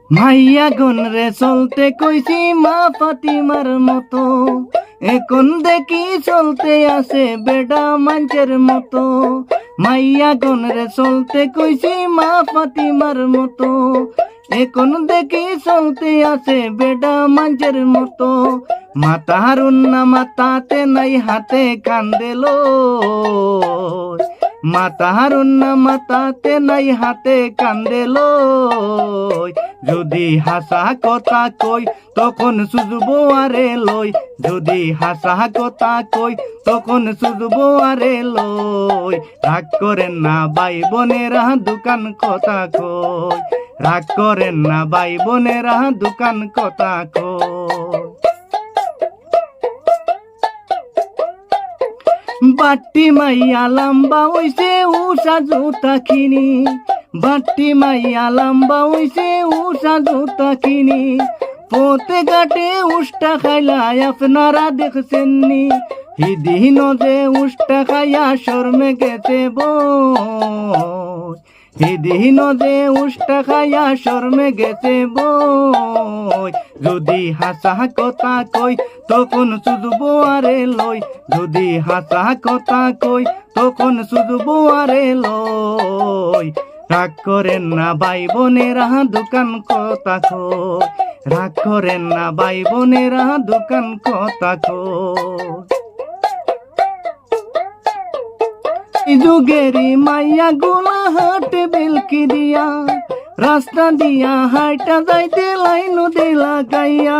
মাইয়া গন রে চলতে কইছি মা ফাতিমার মতো, এখন দেখি চলতে আছে বেডা মাঞ্চের মতো। মাইয়া গন রে চলতে কইছি মা ফাতিমার মতো, এখন দেখি চলতে আছে বেডা মাঞ্চের মতো। মাতা হারুন না মাতাতে নাই হাতে কান্দেলো, মাতা হারুন না মাতাতে নাই হাতে কান্দেলো। যদি হাসা কথা কই তখন সুজবো আরে লই, যদি হাসা কথা কই তখন সুজবো আরে লই। রাগ করেন না ভাই বোনেরা দোকান কথা কই, রাগ করেন না ভাই বোনেরা দোকান কথা কই। বাটি মাইয়া লম্বা হইছে উষা জুতা কিনি, বাটি মাইয়া লম্বা হইছে উষা জুতা কিনি। পোতে ঘাটে উষ্টা খাইলা আপনারা দেখছেন নি, হিদিন যে উষ্টা খাইয়া শর্মে গেছে বই, হিদিন যে উষ্টা খাইয়া শর্মে গেছে বই। যদি হাসা কথা কই তখন সুজবো আরে লই, যদি হাসা কথা কই তখন সুজবো আরে লই। রাগ করেন না ভাই বোনেরা দোকান কথা কই, রাগ করেন না ভাই বোনেরা দোকান কথা কই। যুগেরি মাইয়া গুলা হাটে বেলকি দিয়া, রাস্তা দিয়া হাইটা যাইতে লাইন দিলা গাইয়া।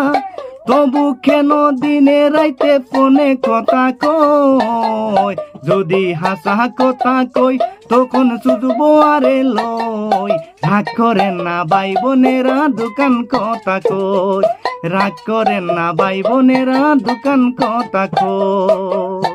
তবু কেন দিনে রাইতে ফোনে কথা কই, যদি হাসা কথা কই তখন সুজবো আরে লই। রাগ করেন না ভাই বোনেরা দোকান কথা কই, রাগ করেন না ভাই বোনেরা দোকান কথা কই।